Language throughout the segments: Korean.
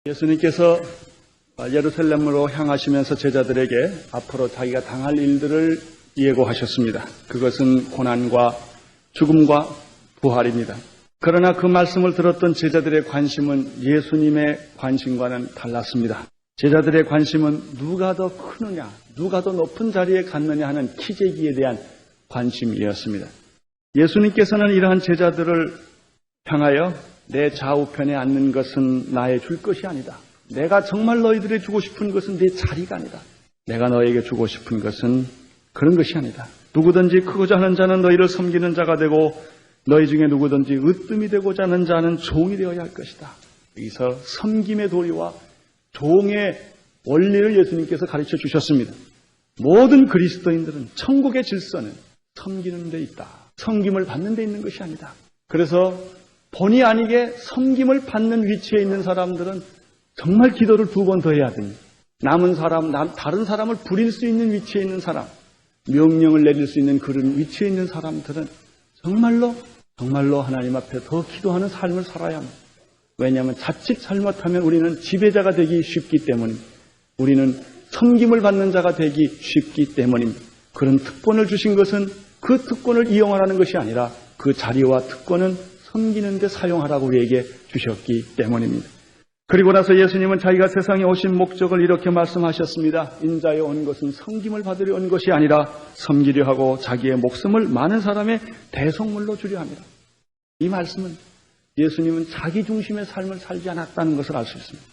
예수님께서 예루살렘으로 향하시면서 제자들에게 앞으로 자기가 당할 일들을 예고하셨습니다. 그것은 고난과 죽음과 부활입니다. 그러나 그 말씀을 들었던 제자들의 관심은 예수님의 관심과는 달랐습니다. 제자들의 관심은 누가 더 크느냐, 누가 더 높은 자리에 갔느냐 하는 키재기에 대한 관심이었습니다. 예수님께서는 이러한 제자들을 향하여 내 좌우편에 앉는 것은 나의 줄 것이 아니다. 내가 정말 너희들이 주고 싶은 것은 내 자리가 아니다. 내가 너에게 주고 싶은 것은 그런 것이 아니다. 누구든지 크고자 하는 자는 너희를 섬기는 자가 되고 너희 중에 누구든지 으뜸이 되고자 하는 자는 종이 되어야 할 것이다. 여기서 섬김의 도리와 종의 원리를 예수님께서 가르쳐 주셨습니다. 모든 그리스도인들은 천국의 질서는 섬기는 데 있다. 섬김을 받는 데 있는 것이 아니다. 그래서 본의 아니게 섬김을 받는 위치에 있는 사람들은 정말 기도를 2번 더 해야 됩니다. 남은 사람, 다른 사람을 부릴 수 있는 위치에 있는 사람, 명령을 내릴 수 있는 그런 위치에 있는 사람들은 정말로 하나님 앞에 더 기도하는 삶을 살아야 합니다. 왜냐하면 자칫 잘못하면 우리는 지배자가 되기 쉽기 때문입니다. 우리는 섬김을 받는 자가 되기 쉽기 때문입니다. 그런 특권을 주신 것은 그 특권을 이용하라는 것이 아니라 그 자리와 특권은 섬기는 데 사용하라고 우리에게 주셨기 때문입니다. 그리고 나서 예수님은 자기가 세상에 오신 목적을 이렇게 말씀하셨습니다. 인자에 온 것은 섬김을 받으려 온 것이 아니라 섬기려 하고 자기의 목숨을 많은 사람의 대속물로 주려 합니다. 이 말씀은 예수님은 자기 중심의 삶을 살지 않았다는 것을 알 수 있습니다.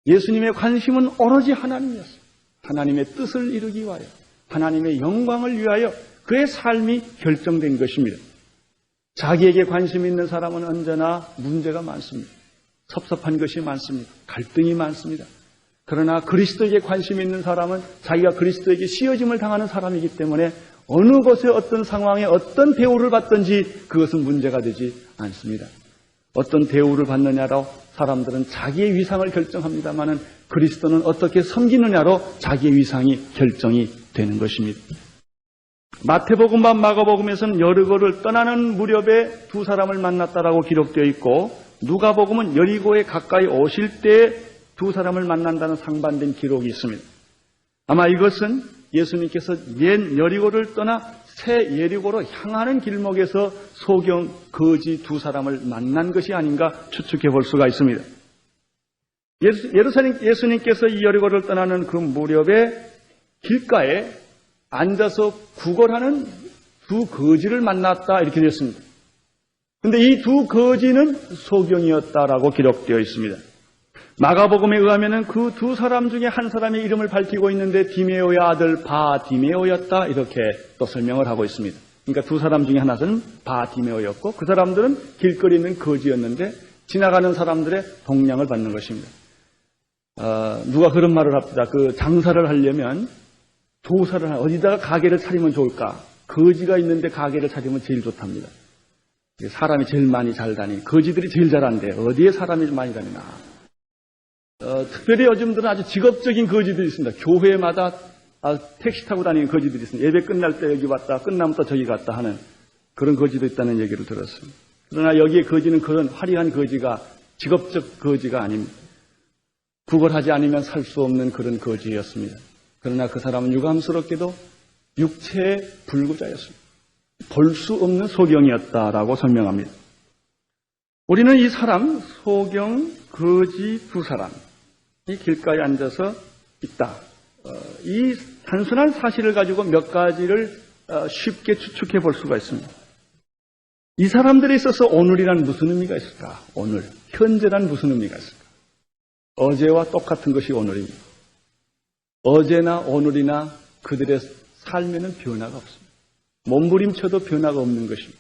예수님의 관심은 오로지 하나님이었습니다. 하나님의 뜻을 이루기 위하여, 하나님의 영광을 위하여 그의 삶이 결정된 것입니다. 자기에게 관심 있는 사람은 언제나 문제가 많습니다. 섭섭한 것이 많습니다. 갈등이 많습니다. 그러나 그리스도에게 관심 있는 사람은 자기가 그리스도에게 씌어짐을 당하는 사람이기 때문에 어느 곳에 어떤 상황에 어떤 대우를 받든지 그것은 문제가 되지 않습니다. 어떤 대우를 받느냐로 사람들은 자기의 위상을 결정합니다마는 그리스도는 어떻게 섬기느냐로 자기의 위상이 결정이 되는 것입니다. 마태복음과 마가복음에서는 여리고를 떠나는 무렵에 2 사람을 만났다라고 기록되어 있고 누가복음은 여리고에 가까이 오실 때 2 사람을 만난다는 상반된 기록이 있습니다. 아마 이것은 예수님께서 옛 여리고를 떠나 새 예리고로 향하는 길목에서 소경 거지 2 사람을 만난 것이 아닌가 추측해 볼 수가 있습니다. 예수님께서 이 여리고를 떠나는 그 무렵에 길가에 앉아서 구걸하는 2 거지를 만났다 이렇게 되었습니다. 그런데 이 2 거지는 소경이었다라고 기록되어 있습니다. 마가복음에 의하면 그 2 사람 중에 한 사람의 이름을 밝히고 있는데 디메오의 아들 바디메오였다 이렇게 또 설명을 하고 있습니다. 그러니까 2 사람 중에 하나는 바디메오였고 그 사람들은 길거리에 있는 거지였는데 지나가는 사람들의 동냥을 받는 것입니다. 누가 그런 말을 합니다. 그 장사를 하려면 조사를 어디다가 가게를 차리면 좋을까? 거지가 있는데 가게를 차리면 제일 좋답니다. 사람이 제일 많이 잘 다니는 거지들이 제일 잘한대. 어디에 사람이 많이 다니나? 특별히 요즘들은 아주 직업적인 거지들이 있습니다. 교회마다 택시 타고 다니는 거지들이 있습니다. 예배 끝날 때 여기 왔다, 끝나면 또 저기 갔다 하는 그런 거지도 있다는 얘기를 들었습니다. 그러나 여기에 거지는 그런 화려한 거지가 직업적 거지가 아닙니다. 구걸하지 않으면 살 수 없는 그런 거지였습니다. 그러나 그 사람은 유감스럽게도 육체의 불구자였습니다. 볼 수 없는 소경이었다라고 설명합니다. 우리는 이 사람, 소경, 거지 2 사람이 길가에 앉아서 있다. 이 단순한 사실을 가지고 몇 가지를 쉽게 추측해 볼 수가 있습니다. 이 사람들에 있어서 오늘이란 무슨 의미가 있을까? 오늘, 현재란 무슨 의미가 있을까? 어제와 똑같은 것이 오늘입니다. 어제나 오늘이나 그들의 삶에는 변화가 없습니다. 몸부림쳐도 변화가 없는 것입니다.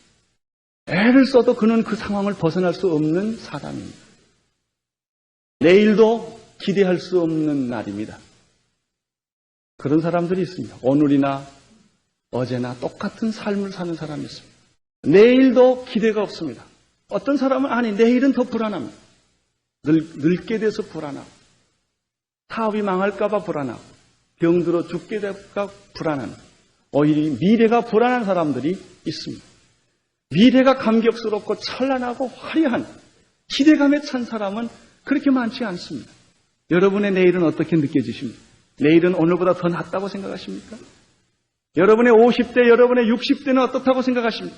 애를 써도 그는 그 상황을 벗어날 수 없는 사람입니다. 내일도 기대할 수 없는 날입니다. 그런 사람들이 있습니다. 오늘이나 어제나 똑같은 삶을 사는 사람이 있습니다. 내일도 기대가 없습니다. 어떤 사람은 내일은 더 불안합니다. 늙게 돼서 불안하고 사업이 망할까 봐 불안하고 병들어 죽게 될까 불안한 오히려 미래가 불안한 사람들이 있습니다. 미래가 감격스럽고 찬란하고 화려한 기대감에 찬 사람은 그렇게 많지 않습니다. 여러분의 내일은 어떻게 느껴지십니까? 내일은 오늘보다 더 낫다고 생각하십니까? 여러분의 50대, 여러분의 60대는 어떻다고 생각하십니까?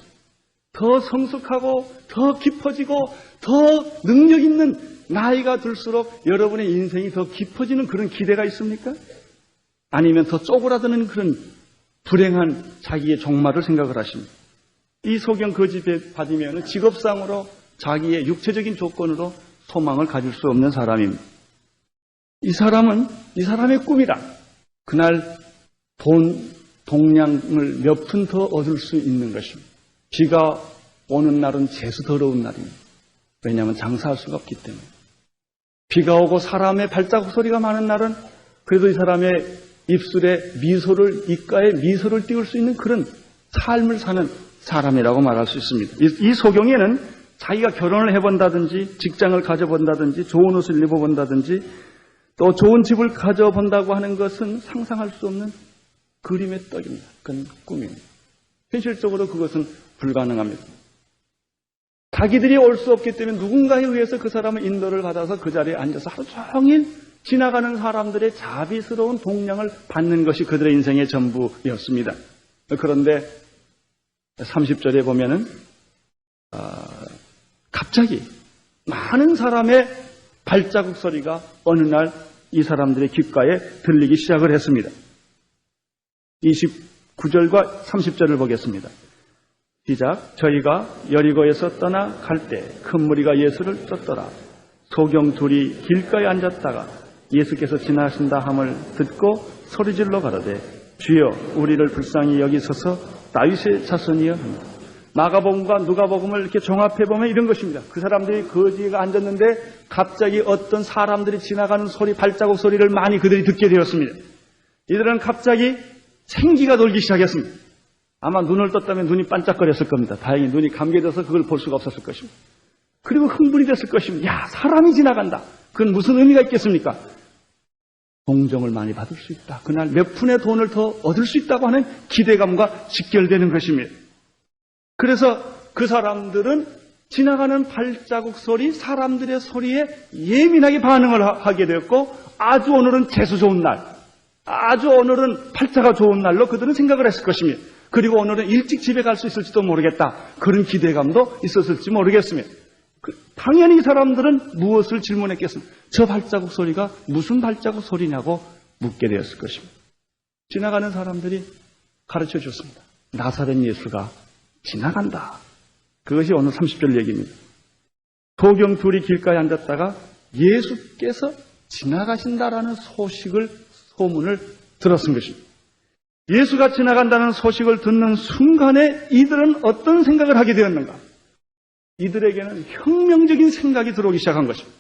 더 성숙하고 더 깊어지고 더 능력 있는 나이가 들수록 여러분의 인생이 더 깊어지는 그런 기대가 있습니까? 아니면 더 쪼그라드는 그런 불행한 자기의 종말을 생각을 하십니까? 이 소경 거지 받으면 직업상으로 자기의 육체적인 조건으로 소망을 가질 수 없는 사람입니다. 이 사람의 꿈이다. 그날 동량을 몇 푼 더 얻을 수 있는 것입니다. 비가 오는 날은 재수 더러운 날입니다. 왜냐하면 장사할 수가 없기 때문에. 비가 오고 사람의 발자국 소리가 많은 날은 그래도 이 사람의 입술에 입가에 미소를 띄울 수 있는 그런 삶을 사는 사람이라고 말할 수 있습니다. 이 소경에는 자기가 결혼을 해본다든지 직장을 가져본다든지 좋은 옷을 입어본다든지 또 좋은 집을 가져본다고 하는 것은 상상할 수 없는 그림의 떡입니다. 그건 꿈입니다. 현실적으로 그것은 불가능합니다. 자기들이 올 수 없기 때문에 누군가에 의해서 그 사람의 인도를 받아서 그 자리에 앉아서 하루 종일 지나가는 사람들의 자비스러운 동량을 받는 것이 그들의 인생의 전부였습니다. 그런데 30절에 보면은 갑자기 많은 사람의 발자국 소리가 어느 날 이 사람들의 귓가에 들리기 시작을 했습니다. 29절과 30절을 보겠습니다. 시작. 저희가 여리고에서 떠나 갈 때 큰 무리가 예수를 쫓더라. 소경 둘이 길가에 앉았다가 예수께서 지나신다 함을 듣고 소리질러 가로되 주여 우리를 불쌍히 여기소서 다윗의 자손이여 합니다. 마가복음과 누가복음을 이렇게 종합해보면 이런 것입니다. 그 사람들이 거지가 앉았는데 갑자기 어떤 사람들이 지나가는 소리, 발자국 소리를 많이 그들이 듣게 되었습니다. 이들은 갑자기 생기가 돌기 시작했습니다. 아마 눈을 떴다면 눈이 반짝거렸을 겁니다. 다행히 눈이 감겨져서 그걸 볼 수가 없었을 것입니다. 그리고 흥분이 됐을 것입니다. 야, 사람이 지나간다. 그건 무슨 의미가 있겠습니까? 동정을 많이 받을 수 있다. 그날 몇 푼의 돈을 더 얻을 수 있다고 하는 기대감과 직결되는 것입니다. 그래서 그 사람들은 지나가는 발자국 소리, 사람들의 소리에 예민하게 반응을 하게 되었고 아주 오늘은 재수 좋은 날, 아주 오늘은 팔자가 좋은 날로 그들은 생각을 했을 것입니다. 그리고 오늘은 일찍 집에 갈 수 있을지도 모르겠다. 그런 기대감도 있었을지 모르겠습니다. 당연히 이 사람들은 무엇을 질문했겠습니까? 저 발자국 소리가 무슨 발자국 소리냐고 묻게 되었을 것입니다. 지나가는 사람들이 가르쳐 줬습니다. 나사렛 예수가 지나간다. 그것이 오늘 30절 얘기입니다. 소경 둘이 길가에 앉았다가 예수께서 지나가신다라는 소문을 들었은 것입니다. 예수가 지나간다는 소식을 듣는 순간에 이들은 어떤 생각을 하게 되었는가? 이들에게는 혁명적인 생각이 들어오기 시작한 것입니다.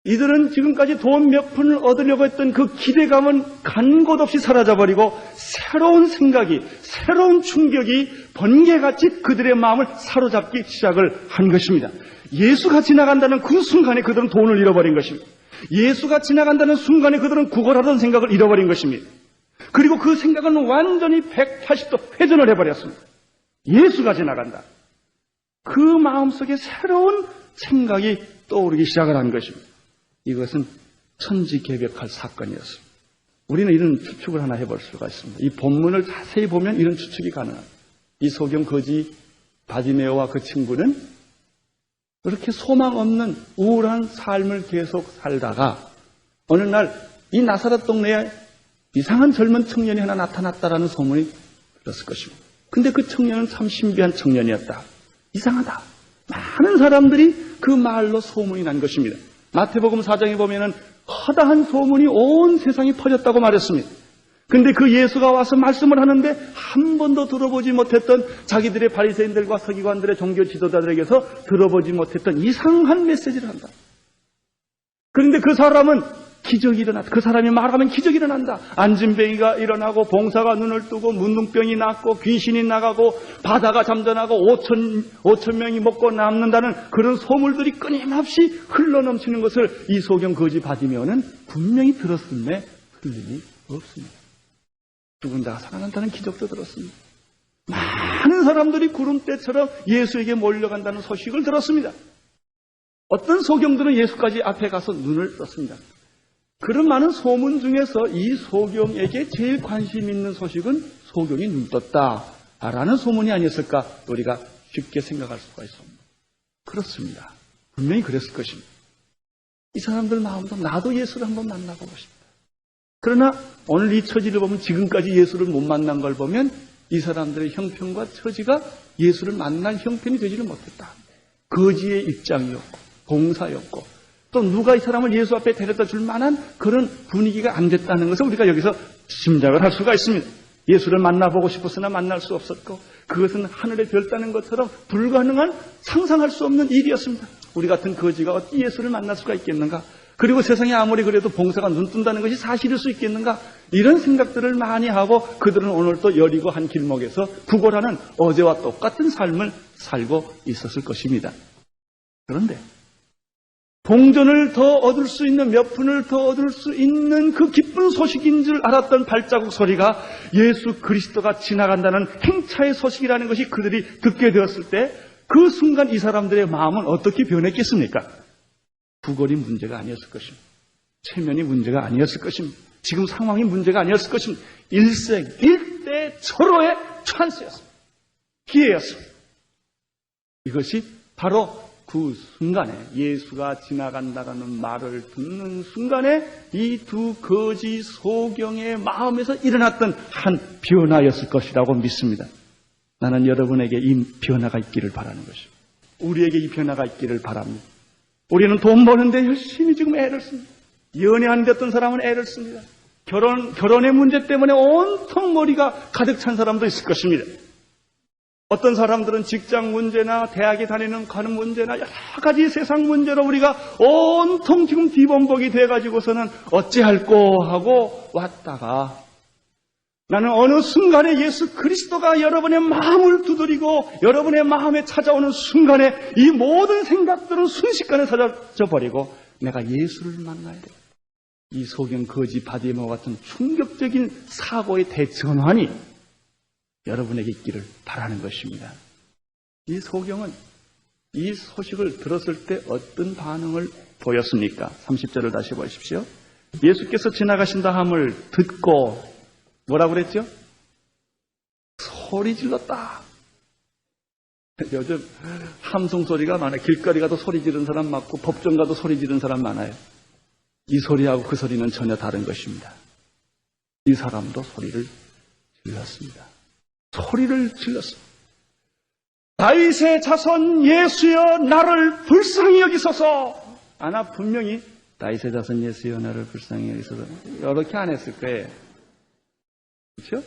이들은 지금까지 돈 몇 푼을 얻으려고 했던 그 기대감은 간 곳 없이 사라져버리고 새로운 생각이, 새로운 충격이 번개같이 그들의 마음을 사로잡기 시작을 한 것입니다. 예수가 지나간다는 그 순간에 그들은 돈을 잃어버린 것입니다. 예수가 지나간다는 순간에 그들은 구걸하던 생각을 잃어버린 것입니다. 그리고 그 생각은 완전히 180도 회전을 해버렸습니다. 예수가 지나간다. 그 마음속에 새로운 생각이 떠오르기 시작을 한 것입니다. 이것은 천지개벽할 사건이었습니다. 우리는 이런 추측을 하나 해볼 수가 있습니다. 이 본문을 자세히 보면 이런 추측이 가능합니다. 이 소경 거지 바디메오와 그 친구는 그렇게 소망 없는 우울한 삶을 계속 살다가 어느 날 이 나사렛 동네에 이상한 젊은 청년이 하나 나타났다라는 소문이 들었을 것입니다. 근데 그 청년은 참 신비한 청년이었다. 이상하다. 많은 사람들이 그 말로 소문이 난 것입니다. 마태복음 4장에 보면은 허다한 소문이 온 세상에 퍼졌다고 말했습니다. 근데 그 예수가 와서 말씀을 하는데 한 번도 들어보지 못했던 자기들의 바리새인들과 서기관들의 종교 지도자들에게서 들어보지 못했던 이상한 메시지를 한다. 그런데 그 사람은 기적이 일어났다. 그 사람이 말하면 기적이 일어난다. 안진뱅이가 일어나고 봉사가 눈을 뜨고 문둥병이 낫고 귀신이 나가고 바다가 잠전하고 5천 명이 먹고 남는다는 그런 소물들이 끊임없이 흘러넘치는 것을 이 소경 거지 바디메오는 분명히 들었음에 틀림이 없습니다. 죽은 자가 살아난다는 기적도 들었습니다. 많은 사람들이 구름대처럼 예수에게 몰려간다는 소식을 들었습니다. 어떤 소경들은 예수까지 앞에 가서 눈을 떴습니다. 그런 많은 소문 중에서 이 소경에게 제일 관심 있는 소식은 소경이 눈 떴다라는 소문이 아니었을까 우리가 쉽게 생각할 수가 있습니다. 그렇습니다. 분명히 그랬을 것입니다. 이 사람들 마음도 나도 예수를 한번 만나보고 싶다. 그러나 오늘 이 처지를 보면 지금까지 예수를 못 만난 걸 보면 이 사람들의 형편과 처지가 예수를 만날 형편이 되지를 못했다. 거지의 입장이었고 봉사였고 또 누가 이 사람을 예수 앞에 데려다 줄 만한 그런 분위기가 안 됐다는 것을 우리가 여기서 짐작을 할 수가 있습니다. 예수를 만나보고 싶었으나 만날 수 없었고 그것은 하늘의 별 따는 것처럼 불가능한 상상할 수 없는 일이었습니다. 우리 같은 거지가 어찌 예수를 만날 수가 있겠는가? 그리고 세상에 아무리 그래도 봉사가 눈 뜬다는 것이 사실일 수 있겠는가? 이런 생각들을 많이 하고 그들은 오늘 또 여리고 한 길목에서 구걸하는 어제와 똑같은 삶을 살고 있었을 것입니다. 그런데 동전을 더 얻을 수 있는 몇 푼을 더 얻을 수 있는 그 기쁜 소식인 줄 알았던 발자국 소리가 예수 그리스도가 지나간다는 행차의 소식이라는 것이 그들이 듣게 되었을 때 그 순간 이 사람들의 마음은 어떻게 변했겠습니까? 구걸이 문제가 아니었을 것입니다. 체면이 문제가 아니었을 것입니다. 지금 상황이 문제가 아니었을 것입니다. 일생일대초로의 찬스였습니다. 기회였습니다. 이것이 바로 그 순간에 예수가 지나간다라는 말을 듣는 순간에 이 두 거지 소경의 마음에서 일어났던 한 변화였을 것이라고 믿습니다. 나는 여러분에게 이 변화가 있기를 바라는 것입니다. 우리에게 이 변화가 있기를 바랍니다. 우리는 돈 버는데 열심히 지금 애를 씁니다. 연애하는데 어떤 사람은 애를 씁니다. 결혼의 문제 때문에 온통 머리가 가득 찬 사람도 있을 것입니다. 어떤 사람들은 직장 문제나 대학에 가는 문제나 여러 가지 세상 문제로 우리가 온통 지금 뒤범벅이 돼가지고서는 어찌할꼬 하고 왔다가 나는 어느 순간에 예수 그리스도가 여러분의 마음을 두드리고 여러분의 마음에 찾아오는 순간에 이 모든 생각들은 순식간에 사라져 버리고 내가 예수를 만나야 돼. 이 소경 거지 바디메오와 같은 충격적인 사고의 대전환이 여러분에게 있기를 바라는 것입니다. 이 소경은 이 소식을 들었을 때 어떤 반응을 보였습니까? 30절을 다시 보십시오. 예수께서 지나가신다 함을 듣고 뭐라고 그랬죠? 소리 질렀다. 요즘 함성 소리가 많아요. 길거리 가도 소리 지르는 사람 많고 법정 가도 소리 지르는 사람 많아요. 이 소리하고 그 소리는 전혀 다른 것입니다. 이 사람도 소리를 질렀습니다. 소리를 질렀습니다. 다윗의 자손 예수여 나를 불쌍히 여기소서. 아나 분명히 다윗의 자손 예수여 나를 불쌍히 여기소서 이렇게 안 했을 거예요. 그렇죠?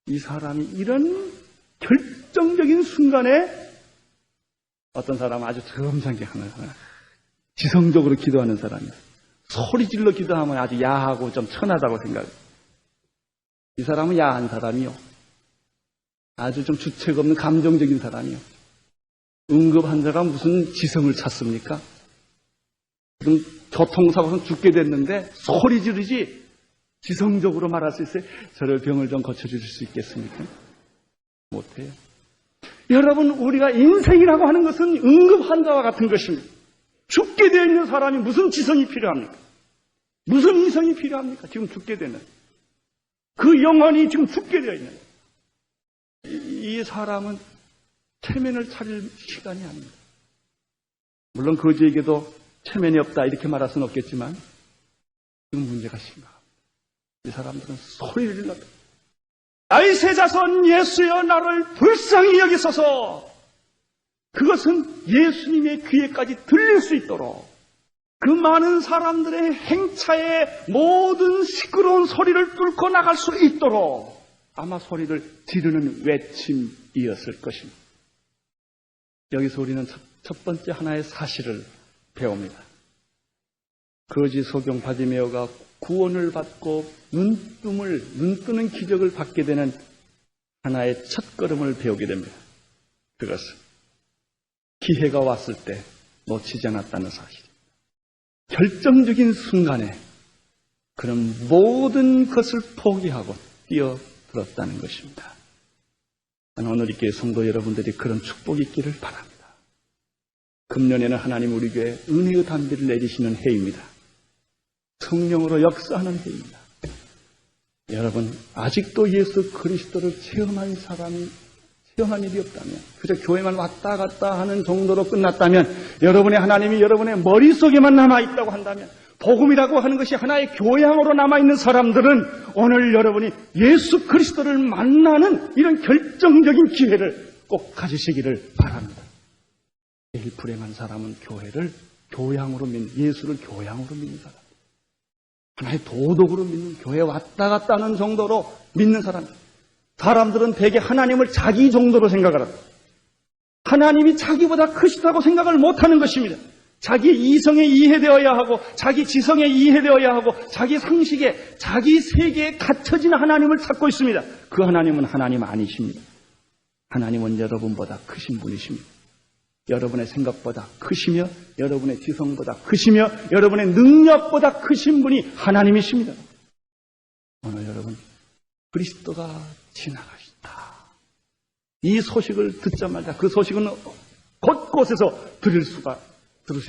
이 사람이 이런 결정적인 순간에 어떤 사람은 아주 점잖게 하는 사람, 지성적으로 기도하는 사람이에요. 소리 질러 기도하면 아주 야하고 좀 천하다고 생각해요. 이 사람은 야한 사람이요. 아주 좀 주책 없는 감정적인 사람이요. 응급 환자가 무슨 지성을 찾습니까? 지금 교통사고에서 죽게 됐는데 소리 지르지 지성적으로 말할 수 있어요? 저를 병을 좀 고쳐주실 수 있겠습니까? 못해요. 여러분, 우리가 인생이라고 하는 것은 응급 환자와 같은 것입니다. 죽게 되어 있는 사람이 무슨 지성이 필요합니까? 무슨 이성이 필요합니까? 지금 죽게 되는. 그 영혼이 지금 죽게 되어 있는. 이 사람은 체면을 차릴 시간이 아닙니다. 물론 거지에게도 체면이 없다 이렇게 말할 수는 없겠지만 지금 문제가 심각합니다. 이 사람들은 소리를 질렀다. 다윗의 자손 예수여 나를 불쌍히 여기소서. 그것은 예수님의 귀에까지 들릴 수 있도록 그 많은 사람들의 행차에 모든 시끄러운 소리를 뚫고 나갈 수 있도록 아마 소리를 지르는 외침이었을 것입니다. 여기서 우리는 첫 번째 하나의 사실을 배웁니다. 거지 소경 바디메오가 구원을 받고 눈 뜨는 기적을 받게 되는 하나의 첫걸음을 배우게 됩니다. 그것은 기회가 왔을 때 놓치지 않았다는 사실입니다. 결정적인 순간에 그런 모든 것을 포기하고 뛰어들었다는 것입니다. 저는 오늘 이 교회 성도 여러분들이 그런 축복이 있기를 바랍니다. 금년에는 하나님 우리 교회에 은혜의 담비를 내리시는 해입니다. 성령으로 역사하는 해입니다. 여러분, 아직도 예수 그리스도를 체험한 일이 없다면, 그저 교회만 왔다 갔다 하는 정도로 끝났다면, 여러분의 하나님이 여러분의 머릿속에만 남아있다고 한다면, 복음이라고 하는 것이 하나의 교양으로 남아있는 사람들은 오늘 여러분이 예수 그리스도를 만나는 이런 결정적인 기회를 꼭 가지시기를 바랍니다. 제일 불행한 사람은 교회를 교양으로 예수를 교양으로 믿는 사람. 하나의 도덕으로 믿는, 교회 왔다 갔다 하는 정도로 믿는 사람. 사람들은 대개 하나님을 자기 정도로 생각을 합니다. 하나님이 자기보다 크시다고 생각을 못하는 것입니다. 자기 이성에 이해되어야 하고, 자기 지성에 이해되어야 하고, 자기 상식에, 자기 세계에 갇혀진 하나님을 찾고 있습니다. 그 하나님은 하나님 아니십니다. 하나님은 여러분보다 크신 분이십니다. 여러분의 생각보다 크시며, 여러분의 지성보다 크시며, 여러분의 능력보다 크신 분이 하나님이십니다. 오늘 여러분, 그리스도가 지나가신다. 이 소식을 듣자마자 그 소식은 곳곳에서 들으실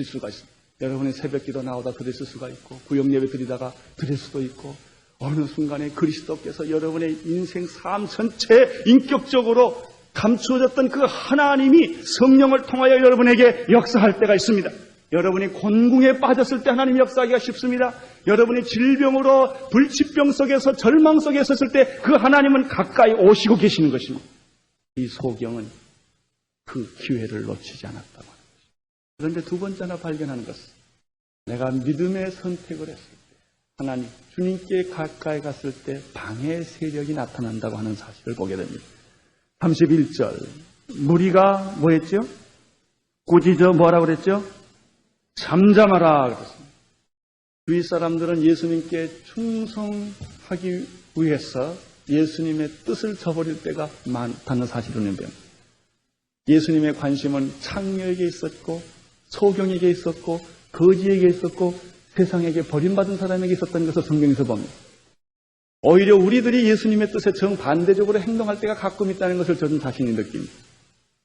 수가 있습니다. 여러분의 새벽 기도 나오다 들으실 수가 있고, 구역 예배 드리다가 들을 수도 있고, 어느 순간에 그리스도께서 여러분의 인생 삶 전체에 인격적으로 감추어졌던 그 하나님이 성령을 통하여 여러분에게 역사할 때가 있습니다. 여러분이 곤궁에 빠졌을 때 하나님이 역사하기가 쉽습니다. 여러분이 질병으로 불치병 속에서 절망 속에 있었을 때 그 하나님은 가까이 오시고 계시는 것입니다. 이 소경은 그 기회를 놓치지 않았다고 하는 것입니다. 그런데 두 번째 하나 발견하는 것은, 내가 믿음의 선택을 했을 때, 하나님, 주님께 가까이 갔을 때 방해 세력이 나타난다고 하는 사실을 보게 됩니다. 31절, 무리가 뭐 했죠? 꾸짖어 뭐라고 그랬죠? 잠잠하라 그랬습니다. 주위 사람들은 예수님께 충성하기 위해서 예수님의 뜻을 저버릴 때가 많다는 사실을 배웁니다. 예수님의 관심은 창녀에게 있었고, 소경에게 있었고, 거지에게 있었고, 세상에게 버림받은 사람에게 있었던 것을 성경에서 봅니다. 오히려 우리들이 예수님의 뜻에 정반대적으로 행동할 때가 가끔 있다는 것을 저는 자신이 느낍니다.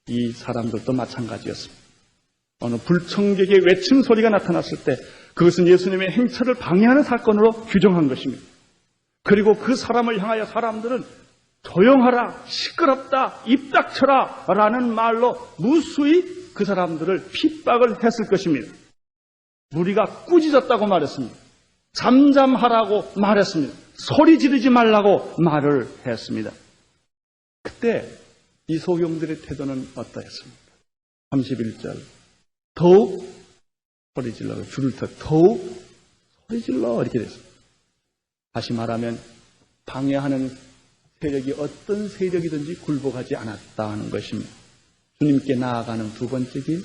이 사람들도 마찬가지였습니다. 어느 불청객의 외침 소리가 나타났을 때 그것은 예수님의 행차를 방해하는 사건으로 규정한 것입니다. 그리고 그 사람을 향하여 사람들은 조용하라, 시끄럽다, 입 닥쳐라 라는 말로 무수히 그 사람들을 핍박을 했을 것입니다. 무리가 꾸짖었다고 말했습니다. 잠잠하라고 말했습니다. 소리 지르지 말라고 말을 했습니다. 그때 이 소경들의 태도는 어떠했습니까? 31절, 더욱 소리 질러, 줄을 터 더욱 소리 질러 이렇게 됐습니다. 다시 말하면 방해하는 세력이 어떤 세력이든지 굴복하지 않았다는 것입니다. 주님께 나아가는 두 번째 길,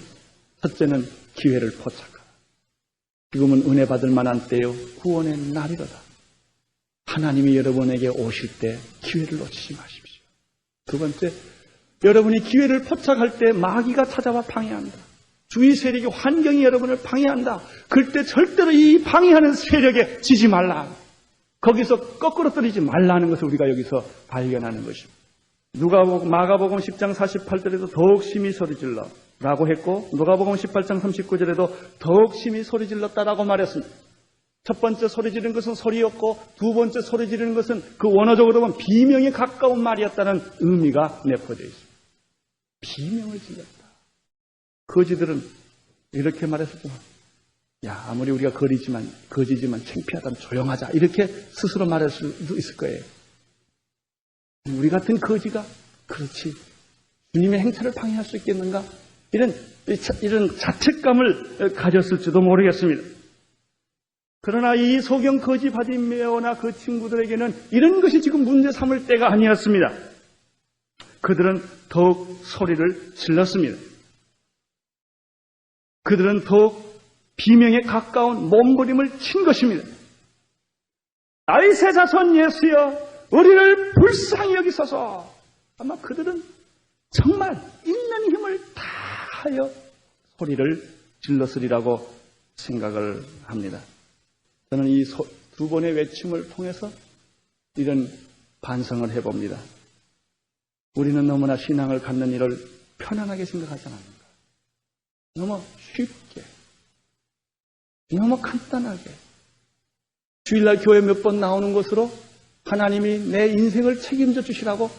첫째는 기회를 포착하라. 지금은 은혜 받을 만한 때요, 구원의 날이로다. 하나님이 여러분에게 오실 때 기회를 놓치지 마십시오. 두 번째, 여러분이 기회를 포착할 때 마귀가 찾아와 방해한다. 주위 세력이, 환경이 여러분을 방해한다. 그때 절대로 이 방해하는 세력에 지지 말라. 거기서 거꾸로 떨어지지 말라는 것을 우리가 여기서 발견하는 것입니다. 마가복음 10장 48절에도 더욱 심히 소리질러 라고 했고, 누가복음 18장 39절에도 더욱 심히 소리질렀다라고 말했습니다. 첫 번째 소리 지르는 것은 소리였고, 두 번째 소리 지르는 것은 그 원어적으로 보면 비명에 가까운 말이었다는 의미가 내포되어 있습니다. 비명을 질렀다. 거지들은 이렇게 말했었죠. 야, 아무리 우리가 거지지만 창피하다면 조용하자. 이렇게 스스로 말할 수도 있을 거예요. 우리 같은 거지가 그렇지, 주님의 행차를 방해할 수 있겠는가? 이런 자책감을 가졌을지도 모르겠습니다. 그러나 이 소경 거지 바디메오나 그 친구들에게는 이런 것이 지금 문제 삼을 때가 아니었습니다. 그들은 더욱 소리를 질렀습니다. 그들은 더욱 비명에 가까운 몸부림을 친 것입니다. 다윗의 자손 예수여, 우리를 불쌍히 여기소서. 아마 그들은 정말 있는 힘을 다하여 소리를 질렀으리라고 생각을 합니다. 저는 이 두 번의 외침을 통해서 이런 반성을 해봅니다. 우리는 너무나 신앙을 갖는 일을 편안하게 생각하지 않습니까? 너무 쉽게, 너무 간단하게 주일날 교회 몇 번 나오는 것으로 하나님이 내 인생을 책임져 주시라고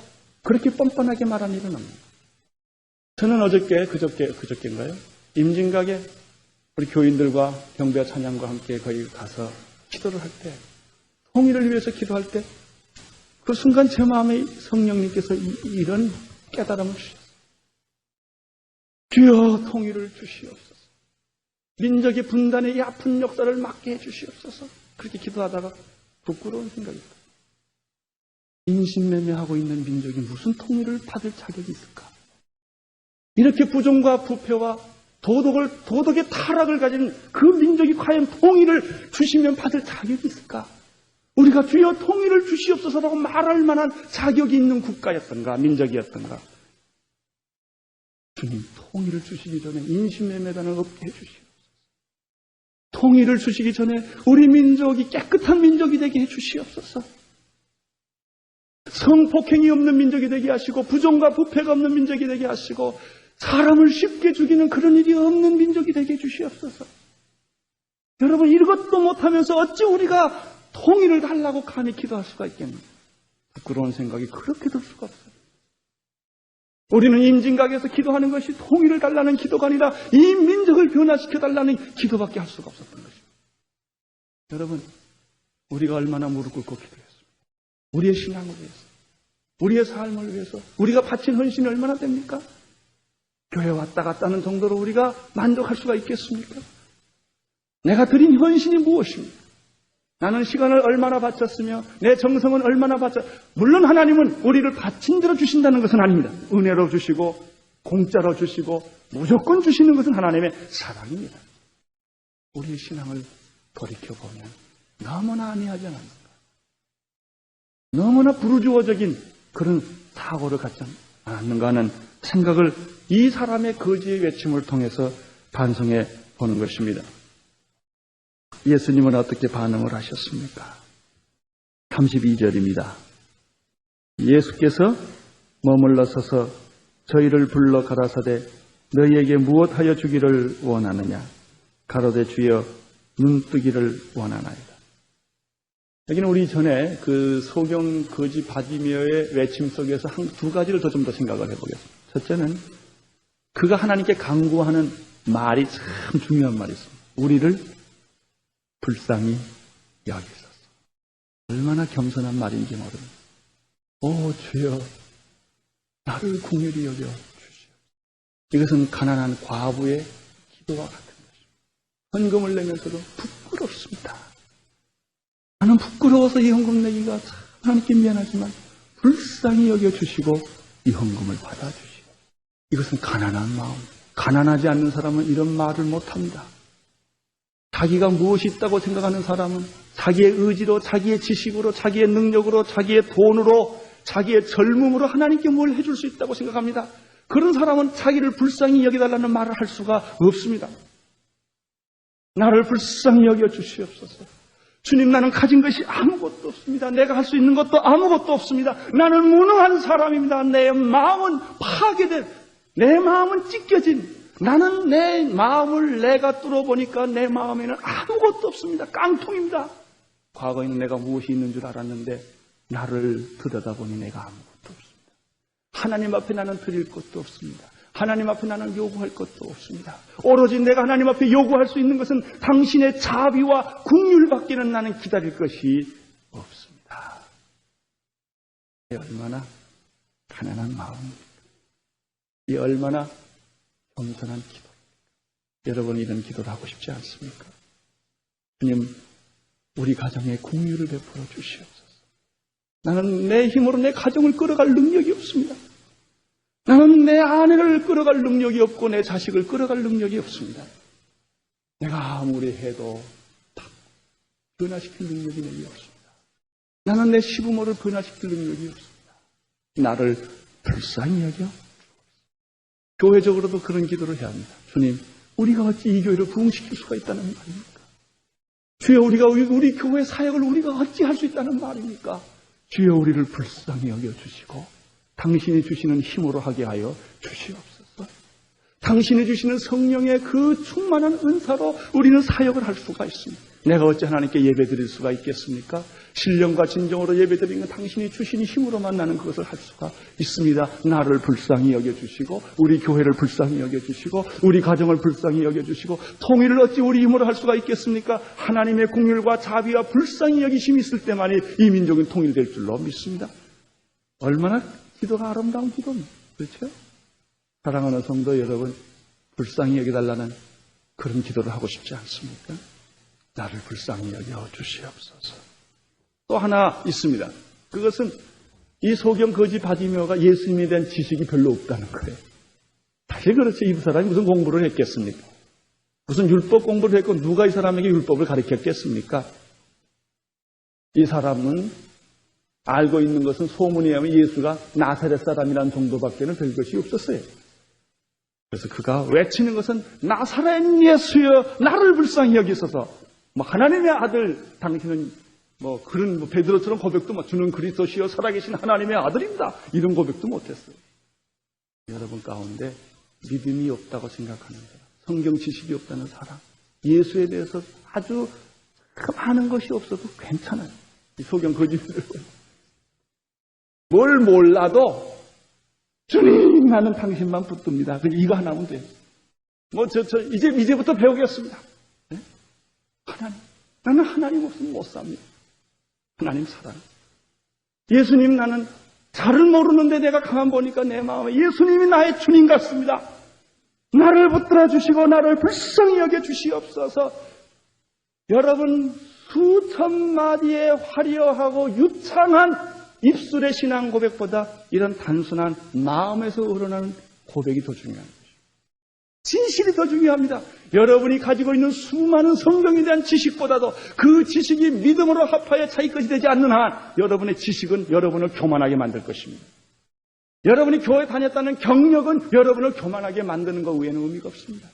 그렇게 뻔뻔하게 말한 일은 없습니다. 저는 그저께인가요? 임진각에 우리 교인들과 경배와 찬양과 함께 거기 가서 기도를 할 때, 통일을 위해서 기도할 때, 그 순간 제 마음에 성령님께서 이런 깨달음을 주셨어요. 주여 통일을 주시옵소서. 민족의 분단의 이 아픈 역사를 막게 해 주시옵소서. 그렇게 기도하다가 부끄러운 생각이 들어요. 인신매매하고 있는 민족이 무슨 통일을 받을 자격이 있을까? 이렇게 부정과 부패와 도덕의 타락을 가진 그 민족이 과연 통일을 주시면 받을 자격이 있을까? 우리가 주여 통일을 주시옵소서라고 말할 만한 자격이 있는 국가였던가, 민족이었던가? 주님, 통일을 주시기 전에 인신매매단을 없게 해주시옵소서. 통일을 주시기 전에 우리 민족이 깨끗한 민족이 되게 해주시옵소서. 성폭행이 없는 민족이 되게 하시고, 부정과 부패가 없는 민족이 되게 하시고, 사람을 쉽게 죽이는 그런 일이 없는 민족이 되게 해주시옵소서. 여러분, 이것도 못하면서 어찌 우리가 통일을 달라고 감히 기도할 수가 있겠는가? 부끄러운 생각이 그렇게 들 수가 없어요. 우리는 임진각에서 기도하는 것이 통일을 달라는 기도가 아니라 이 민족을 변화시켜 달라는 기도밖에 할 수가 없었던 것입니다. 여러분, 우리가 얼마나 무릎 꿇고 기도했습니까? 우리의 신앙을 위해서, 우리의 삶을 위해서 우리가 바친 헌신이 얼마나 됩니까? 교회 왔다 갔다 하는 정도로 우리가 만족할 수가 있겠습니까? 내가 드린 헌신이 무엇입니까? 나는 시간을 얼마나 바쳤으며 내 정성은 얼마나 물론 하나님은 우리를 바친 대로 주신다는 것은 아닙니다. 은혜로 주시고 공짜로 주시고 무조건 주시는 것은 하나님의 사랑입니다. 우리의 신앙을 돌이켜보면 너무나 안이하지 않습니까? 너무나 부르주어적인 그런 사고를 갖지 않았는가 하는 생각을 이 사람의 거지의 외침을 통해서 반성해 보는 것입니다. 예수님은 어떻게 반응을 하셨습니까? 32절입니다. 예수께서 머물러 서서 저희를 불러 가라사대 너희에게 무엇하여 주기를 원하느냐? 가로되 주여 눈뜨기를 원하나이다. 여기는 우리 전에 그 소경 거지 바디메어의 외침 속에서 한 두 가지를 좀 더 생각을 해보겠습니다. 첫째는 그가 하나님께 간구하는 말이 참 중요한 말이 있습니다. 우리를 불쌍히 여기소서. 얼마나 겸손한 말인지 모릅니다. 오 주여 나를 긍휼히 여겨 주시오. 이것은 가난한 과부의 기도와 같은 것입니다. 헌금을 내면서도 부끄럽습니다. 나는 부끄러워서 이 헌금 내기가 참 하나님께 미안하지만 불쌍히 여겨주시고 이 헌금을 받아주시오. 이것은 가난한 마음. 가난하지 않는 사람은 이런 말을 못합니다. 자기가 무엇이 있다고 생각하는 사람은 자기의 의지로, 자기의 지식으로, 자기의 능력으로, 자기의 돈으로, 자기의 젊음으로 하나님께 뭘 해줄 수 있다고 생각합니다. 그런 사람은 자기를 불쌍히 여겨달라는 말을 할 수가 없습니다. 나를 불쌍히 여겨주시옵소서. 주님, 나는 가진 것이 아무것도 없습니다. 내가 할 수 있는 것도 아무것도 없습니다. 나는 무능한 사람입니다. 내 마음은 파괴된, 내 마음은 찢겨진, 나는 내 마음을 내가 뚫어보니까 내 마음에는 아무것도 없습니다. 깡통입니다. 과거에는 내가 무엇이 있는 줄 알았는데 나를 들여다보니 내가 아무것도 없습니다. 하나님 앞에 나는 드릴 것도 없습니다. 하나님 앞에 나는 요구할 것도 없습니다. 오로지 내가 하나님 앞에 요구할 수 있는 것은 당신의 자비와 긍휼밖에는 나는 기다릴 것이 없습니다. 이 얼마나 가난한 마음입니까? 이 얼마나 겸손한 기도입니까? 여러분 이런 기도를 하고 싶지 않습니까? 주님, 우리 가정에 긍휼을 베풀어 주시옵소서. 나는 내 힘으로 내 가정을 끌어갈 능력이 없습니다. 나는 내 아내를 끌어갈 능력이 없고 내 자식을 끌어갈 능력이 없습니다. 내가 아무리 해도 변화시킬 능력이 내게 없습니다. 나는 내 시부모를 변화시킬 능력이 없습니다. 나를 불쌍히 여겨. 교회적으로도 그런 기도를 해야 합니다. 주님, 우리가 어찌 이 교회를 부흥시킬 수가 있다는 말입니까? 주여, 우리 교회 사역을 우리가 어찌 할 수 있다는 말입니까? 주여, 우리를 불쌍히 여겨주시고 당신이 주시는 힘으로 하게 하여 주시옵소서. 당신이 주시는 성령의 그 충만한 은사로 우리는 사역을 할 수가 있습니다. 내가 어찌 하나님께 예배드릴 수가 있겠습니까? 신령과 진정으로 예배드리는 건 당신이 주신 힘으로만 나는 그것을 할 수가 있습니다. 나를 불쌍히 여겨주시고 우리 교회를 불쌍히 여겨주시고 우리 가정을 불쌍히 여겨주시고 통일을 어찌 우리 힘으로 할 수가 있겠습니까? 하나님의 긍휼과 자비와 불쌍히 여기심이 있을 때만이 이 민족은 통일될 줄로 믿습니다. 얼마나 기도가 아름다운 기도입니다. 그렇죠? 사랑하는 성도 여러분, 불쌍히 여겨달라는 그런 기도를 하고 싶지 않습니까? 나를 불쌍히 여겨 주시옵소서. 또 하나 있습니다. 그것은 이 소경 거지 바디메오가 예수님에 대한 지식이 별로 없다는 거예요. 사실 그렇죠. 이 사람이 무슨 공부를 했겠습니까? 무슨 율법 공부를 했고 누가 이 사람에게 율법을 가르쳤겠습니까? 이 사람은 알고 있는 것은 소문에 의하면 예수가 나사렛 사람이라는 정도밖에는 별 것이 없었어요. 그래서 그가 외치는 것은 나사렛 예수여 나를 불쌍히 여기소서. 하나님의 아들 당신은 그런 베드로처럼 고백도 주는 그리스도시여 살아계신 하나님의 아들입니다. 이런 고백도 못했어요. 여러분 가운데 믿음이 없다고 생각하는 사람, 성경 지식이 없다는 사람, 예수에 대해서 아주 많은 것이 없어도 괜찮아요. 이 소경 거짓들 뭘 몰라도 주님 나는 당신만 붙듭니다. 이거 하나면 돼요. 이제부터 배우겠습니다. 네? 나는 하나님 없으면 못 삽니다. 하나님 사랑. 예수님 나는 잘을 모르는데 내가 가만 보니까 내 마음에 예수님이 나의 주님 같습니다. 나를 붙들어 주시고 나를 불쌍히 여겨 주시옵소서. 여러분 수천 마디의 화려하고 유창한 입술의 신앙 고백보다 이런 단순한 마음에서 우러나는 고백이 더 중요한 것이죠. 진실이 더 중요합니다. 여러분이 가지고 있는 수많은 성경에 대한 지식보다도 그 지식이 믿음으로 합하여 자기 것이 되지 않는 한 여러분의 지식은 여러분을 교만하게 만들 것입니다. 여러분이 교회 다녔다는 경력은 여러분을 교만하게 만드는 것 외에는 의미가 없습니다.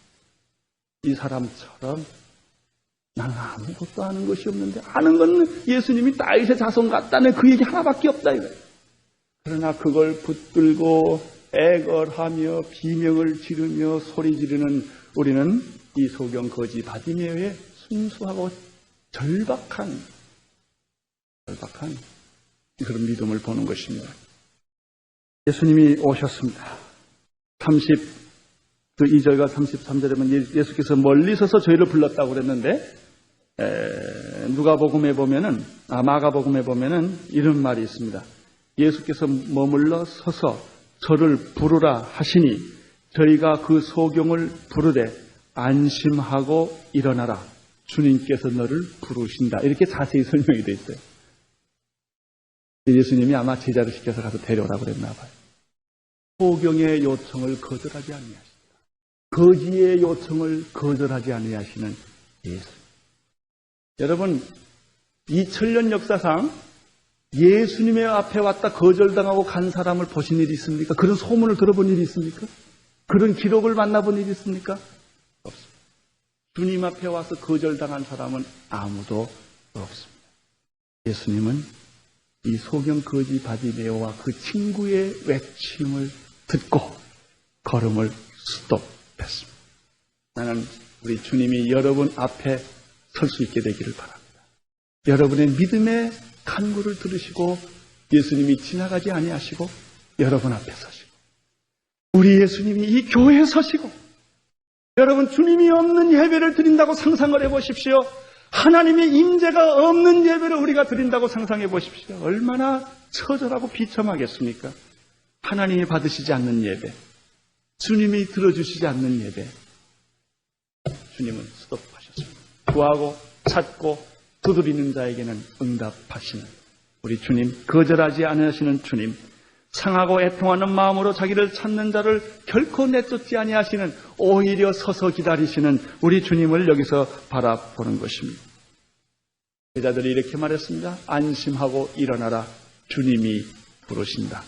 이 사람처럼 나는 아무것도 아는 것이 없는데 아는 건 예수님이 다윗의 자손 같다는 그 얘기 하나밖에 없다 이거예요. 그러나 그걸 붙들고 애걸하며 비명을 지르며 소리 지르는 우리는 이 소경 거지 바디메오의 순수하고 절박한 그런 믿음을 보는 것입니다. 예수님이 오셨습니다. 2절과 33절에 보면 예수께서 멀리 서서 저희를 불렀다고 그랬는데 누가복음에 보면은 마가복음에 보면은 이런 말이 있습니다. 예수께서 머물러 서서 저를 부르라 하시니 저희가 그 소경을 부르되 안심하고 일어나라. 주님께서 너를 부르신다. 이렇게 자세히 설명이 되어 있어요. 예수님이 아마 제자를 시켜서 가서 데려오라고 그랬나 봐요. 소경의 요청을 거절하지 아니하시다. 거지의 요청을 거절하지 아니하시는 예수. 여러분 2000년 역사상 예수님의 앞에 왔다 거절당하고 간 사람을 보신 일이 있습니까? 그런 소문을 들어본 일이 있습니까? 그런 기록을 만나본 일이 있습니까? 없습니다. 주님 앞에 와서 거절당한 사람은 아무도 없습니다. 예수님은 이 소경 거지 바디메오와 그 친구의 외침을 듣고 걸음을 스톱했습니다. 나는 우리 주님이 여러분 앞에 설 수 있게 되기를 바랍니다. 여러분의 믿음의 간구를 들으시고 예수님이 지나가지 아니하시고 여러분 앞에 서시고 우리 예수님이 이 교회에 서시고 여러분 주님이 없는 예배를 드린다고 상상을 해보십시오. 하나님의 임재가 없는 예배를 우리가 드린다고 상상해 보십시오. 얼마나 처절하고 비참하겠습니까? 하나님이 받으시지 않는 예배, 주님이 들어주시지 않는 예배. 주님은 스톱하셨습니다. 구하고 찾고 두드리는 자에게는 응답하시는 우리 주님, 거절하지 않으시는 주님, 상하고 애통하는 마음으로 자기를 찾는 자를 결코 내쫓지 아니하시는 오히려 서서 기다리시는 우리 주님을 여기서 바라보는 것입니다. 제자들이 이렇게 말했습니다. 안심하고 일어나라. 주님이 부르신다.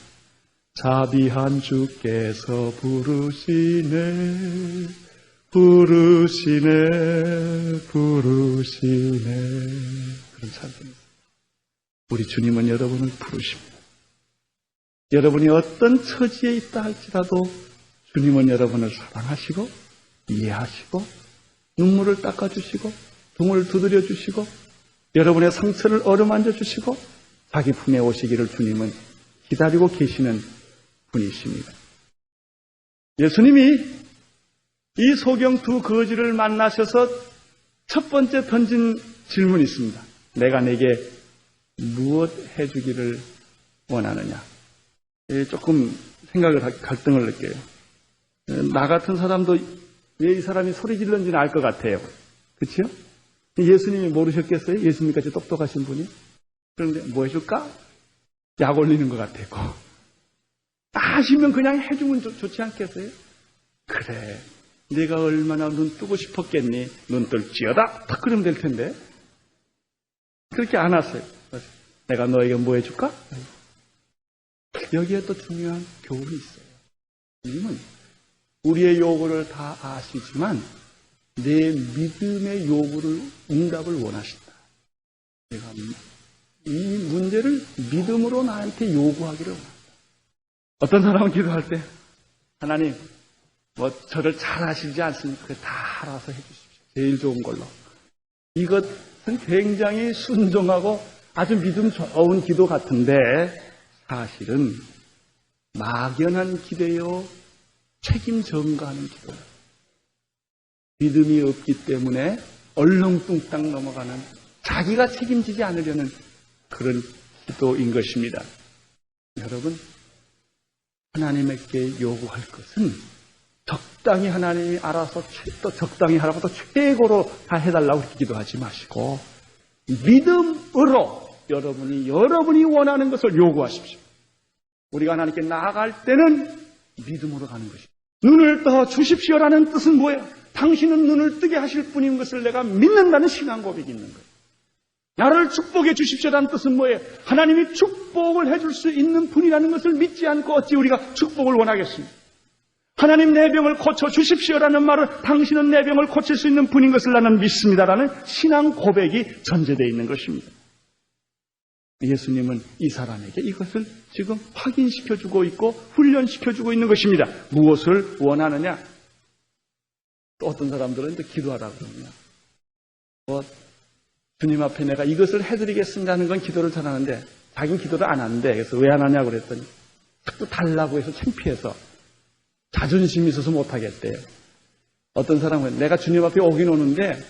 자비한 주께서 부르시네. 부르시네. 그런 찬송입니다. 우리 주님은 여러분을 부르십니다. 여러분이 어떤 처지에 있다 할지라도 주님은 여러분을 사랑하시고 이해하시고 눈물을 닦아주시고 등을 두드려 주시고 여러분의 상처를 어루만져 주시고 자기 품에 오시기를 주님은 기다리고 계시는 분이십니다. 예수님이 이 소경 두 거지를 만나셔서 첫 번째 던진 질문이 있습니다. 내가 내게 무엇 해주기를 원하느냐? 조금 생각을 갈등을 느껴요. 나 같은 사람도 왜 이 사람이 소리 질렀는지는 알 것 같아요. 그렇죠? 예수님이 모르셨겠어요? 예수님같이 똑똑하신 분이? 그런데 뭐 해줄까? 약 올리는 것 같았고. 아시면 그냥 해주면 좋지 않겠어요? 그래, 내가 얼마나 눈 뜨고 싶었겠니? 눈 뜰지어다. 딱 그러면 될 텐데. 그렇게 안 왔어요. 내가 너에게 뭐 해줄까? 여기에 또 중요한 교훈이 있어요. 주님은 우리의 요구를 다 아시지만 내 믿음의 요구를 응답을 원하신다. 내가 이 문제를 믿음으로 나한테 요구하기를 원한다. 어떤 사람은 기도할 때 하나님 저를 잘 아시지 않습니까? 다 알아서 해주십시오. 제일 좋은 걸로. 이것은 굉장히 순종하고 아주 믿음 좋은 기도 같은데 사실은 막연한 기대요, 책임 전가하는 기도예요. 믿음이 없기 때문에 얼렁뚱땅 넘어가는 자기가 책임지지 않으려는 그런 기도인 것입니다. 여러분, 하나님께 요구할 것은 적당히 하나님이 알아서 또 적당히 하라고 또 최고로 다 해달라고 그렇게 기도하지 마시고 믿음으로 여러분이 원하는 것을 요구하십시오. 우리가 하나님께 나아갈 때는 믿음으로 가는 것입니다. 눈을 떠 주십시오라는 뜻은 뭐예요? 당신은 눈을 뜨게 하실 분인 것을 내가 믿는다는 신앙 고백이 있는 거예요. 나를 축복해 주십시오라는 뜻은 뭐예요? 하나님이 축복을 해줄 수 있는 분이라는 것을 믿지 않고 어찌 우리가 축복을 원하겠습니까? 하나님 내 병을 고쳐 주십시오라는 말은 당신은 내 병을 고칠 수 있는 분인 것을 나는 믿습니다라는 신앙 고백이 전제되어 있는 것입니다. 예수님은 이 사람에게 이것을 지금 확인시켜주고 있고 훈련시켜주고 있는 것입니다. 무엇을 원하느냐? 또 어떤 사람들은 이제 기도하라고 그러냐. 주님 앞에 내가 이것을 해드리겠습니다 하는 건 기도를 잘하는데 자기는 기도를 안 하는데 그래서 왜 안 하냐고 그랬더니 자꾸 달라고 해서 창피해서 자존심이 있어서 못하겠대요. 어떤 사람은 내가 주님 앞에 오긴 오는데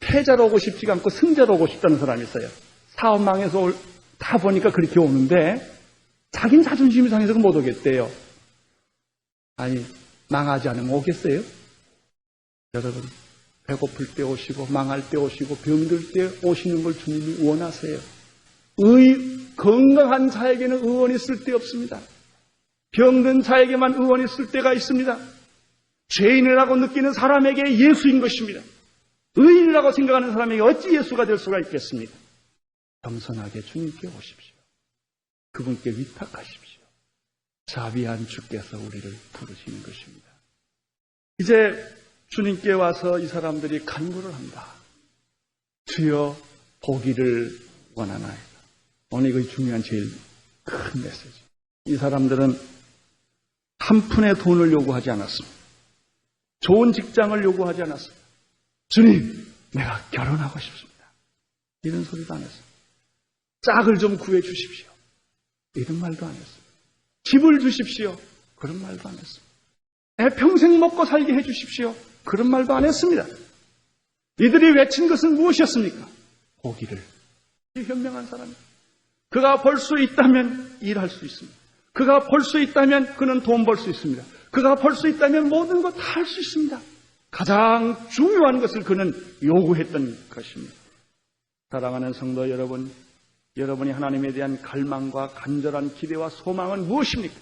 패자로 오고 싶지가 않고 승자로 오고 싶다는 사람이 있어요. 사업 망해서 다 보니까 그렇게 오는데 자기는 자존심이 상해서 못 오겠대요. 아니, 망하지 않으면 오겠어요? 여러분, 배고플 때 오시고 망할 때 오시고 병들 때 오시는 걸 주님이 원하세요. 건강한 자에게는 의원이 쓸 데 없습니다. 병든 자에게만 의원이 쓸 때가 있습니다. 죄인이라고 느끼는 사람에게 예수인 것입니다. 의인이라고 생각하는 사람에게 어찌 예수가 될 수가 있겠습니까? 겸손하게 주님께 오십시오. 그분께 위탁하십시오. 자비한 주께서 우리를 부르시는 것입니다. 이제 주님께 와서 이 사람들이 간구를 한다. 주여 보기를 원하나이다. 오늘 이것이 중요한 제일 큰 메시지. 이 사람들은 한 푼의 돈을 요구하지 않았습니다. 좋은 직장을 요구하지 않았습니다. 주님, 내가 결혼하고 싶습니다. 이런 소리도 안 했습니다. 짝을 좀 구해 주십시오. 이런 말도 안 했습니다. 집을 주십시오. 그런 말도 안 했습니다. 내 평생 먹고 살게 해 주십시오. 그런 말도 안 했습니다. 이들이 외친 것은 무엇이었습니까? 보기를. 현명한 사람입니다. 그가 벌 수 있다면 일할 수 있습니다. 그가 벌 수 있다면 그는 돈 벌 수 있습니다. 그가 벌 수 있다면 모든 것 다 할 수 있습니다. 가장 중요한 것을 그는 요구했던 것입니다. 사랑하는 성도 여러분, 여러분이 하나님에 대한 갈망과 간절한 기대와 소망은 무엇입니까?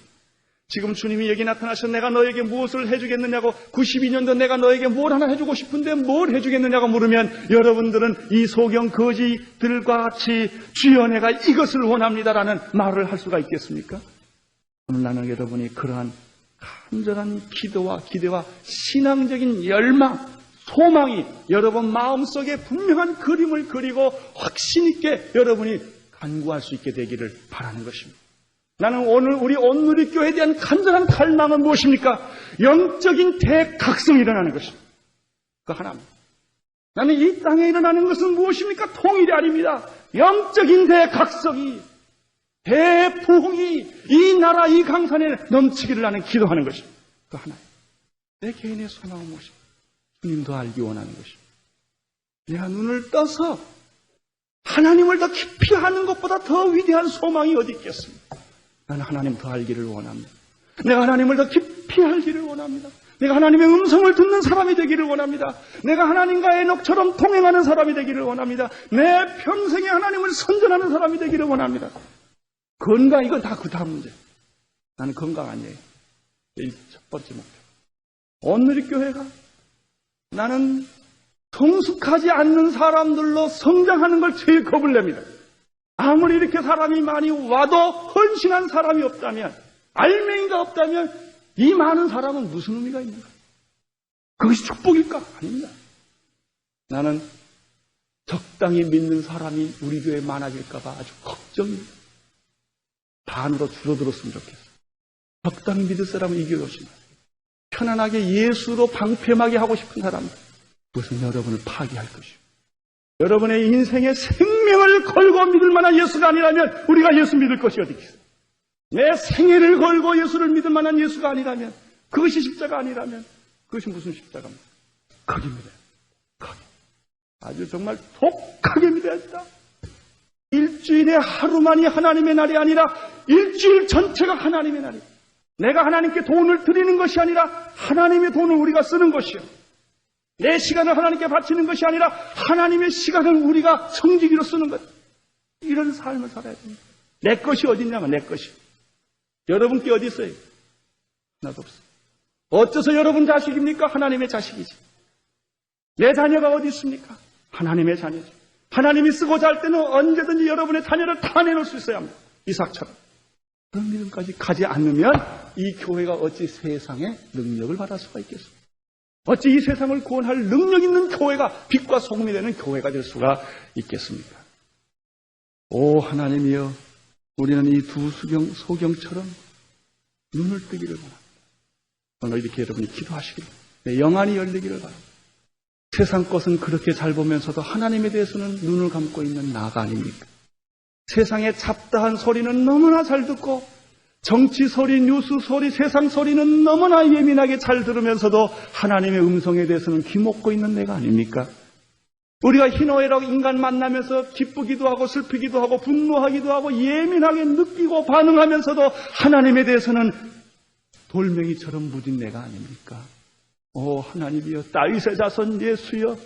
지금 주님이 여기 나타나셔서 내가 너에게 무엇을 해주겠느냐고 92년도 내가 너에게 뭘 하나 해주고 싶은데 뭘 해주겠느냐고 물으면 여러분들은 이 소경 거지들과 같이 주여 내가 이것을 원합니다라는 말을 할 수가 있겠습니까? 오늘 나는 여러분이 그러한 간절한 기도와 기대와 신앙적인 열망, 소망이 여러분 마음속에 분명한 그림을 그리고 확신 있게 여러분이 간구할 수 있게 되기를 바라는 것입니다. 나는 오늘 우리 온누리교회에 대한 간절한 갈망은 무엇입니까? 영적인 대각성이 일어나는 것입니다. 그 하나입니다. 나는 이 땅에 일어나는 것은 무엇입니까? 통일이 아닙니다. 영적인 대각성이, 대부흥이 이 나라, 이 강산에 넘치기를 나는 기도하는 것입니다. 그 하나입니다. 내 개인의 소망은 무엇입니까? 주님도 알기 원하는 것입니다. 내가 눈을 떠서 하나님을 더 깊이 하는 것보다 더 위대한 소망이 어디 있겠습니까? 나는 하나님 더 알기를 원합니다. 내가 하나님을 더 깊이 알기를 원합니다. 내가 하나님의 음성을 듣는 사람이 되기를 원합니다. 내가 하나님과 에녹처럼 동행하는 사람이 되기를 원합니다. 내 평생에 하나님을 선전하는 사람이 되기를 원합니다. 건강, 이건 다 그 다음 문제. 나는 건강 아니에요. 첫 번째 목표. 온누리교회가 나는 성숙하지 않는 사람들로 성장하는 걸 제일 겁을 냅니다. 아무리 이렇게 사람이 많이 와도 헌신한 사람이 없다면, 알맹이가 없다면 이 많은 사람은 무슨 의미가 있는가? 그것이 축복일까? 아닙니다. 나는 적당히 믿는 사람이 우리 교회에 많아질까 봐 아주 걱정입니다. 반으로 줄어들었으면 좋겠어요. 적당히 믿을 사람은 이 교회 오지 마세요. 편안하게 예수로 방패막이 하고 싶은 사람들, 그것은 여러분을 파괴할 것이고, 여러분의 인생의 생명을 걸고 믿을 만한 예수가 아니라면 우리가 예수 믿을 것이 어디 있겠어요? 내 생애를 걸고 예수를 믿을 만한 예수가 아니라면, 그것이 십자가 아니라면 그것이 무슨 십자가입니까? 거기입니다. 거기. 아주 정말 독하게 믿어야 된다. 일주일에 하루만이 하나님의 날이 아니라 일주일 전체가 하나님의 날이에요. 내가 하나님께 돈을 드리는 것이 아니라 하나님의 돈을 우리가 쓰는 것이요. 내 시간을 하나님께 바치는 것이 아니라 하나님의 시간을 우리가 성지기로 쓰는 것. 이런 삶을 살아야 됩니다. 내 것이 어디 있냐면 내 것이. 여러분께 어디 있어요? 하나도 없어요. 어째서 여러분 자식입니까? 하나님의 자식이지. 내 자녀가 어디 있습니까? 하나님의 자녀지. 하나님이 쓰고자 할 때는 언제든지 여러분의 자녀를 다 내놓을 수 있어야 합니다. 이삭처럼. 그런 믿음까지 가지 않으면 이 교회가 어찌 세상에 능력을 받을 수가 있겠습니까? 어찌 이 세상을 구원할 능력 있는 교회가 빛과 소금이 되는 교회가 될 수가 있겠습니까? 오 하나님이여, 우리는 이 두 소경처럼 눈을 뜨기를 바랍니다. 오늘 이렇게 여러분이 기도하시기를, 내 영안이 열리기를 바랍니다. 세상 것은 그렇게 잘 보면서도 하나님에 대해서는 눈을 감고 있는 나가 아닙니까? 세상의 잡다한 소리는 너무나 잘 듣고, 정치 소리, 뉴스 소리, 세상 소리는 너무나 예민하게 잘 들으면서도 하나님의 음성에 대해서는 귀먹고 있는 내가 아닙니까? 우리가 희노애락 인간 만나면서 기쁘기도 하고 슬프기도 하고 분노하기도 하고 예민하게 느끼고 반응하면서도 하나님에 대해서는 돌멩이처럼 묻은 내가 아닙니까? 오 하나님이여, 다윗의 자손 예수여,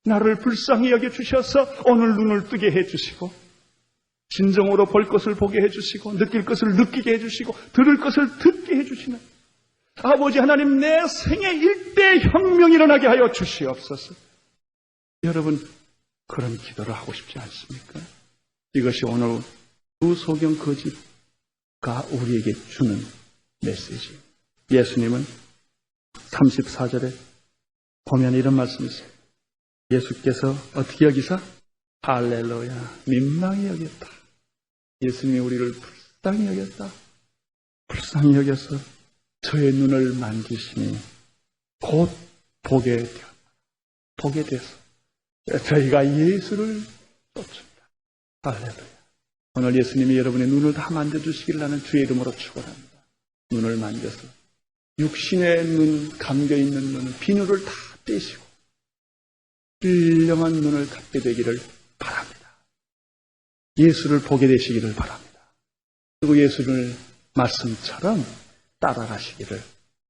나를 불쌍히 여겨주셔서 오늘 눈을 뜨게 해주시고, 진정으로 볼 것을 보게 해주시고, 느낄 것을 느끼게 해주시고, 들을 것을 듣게 해주시는 아버지 하나님, 내 생애 일대 혁명이 일어나게 하여 주시옵소서. 여러분, 그런 기도를 하고 싶지 않습니까? 이것이 오늘 두소경 거집가 우리에게 주는 메시지. 예수님은 34절에 보면 이런 말씀이 있어요. 예수께서 어떻게 여기서? 할렐루야, 민망히 여겼다. 예수님이 우리를 불쌍히 여겼다. 불쌍히 여겨서 저의 눈을 만지시니 곧 보게 되었다. 보게 돼서 저희가 예수를 쫓습니다. 할렐루야. 오늘 예수님이 여러분의 눈을 다 만져주시기를 나는 주의 이름으로 축원합니다. 눈을 만져서 육신의 눈, 감겨있는 눈, 비누를 다 떼시고 훌륭한 눈을 갖게 되기를 바랍니다. 예수를 보게 되시기를 바랍니다. 그리고 예수를 말씀처럼 따라가시기를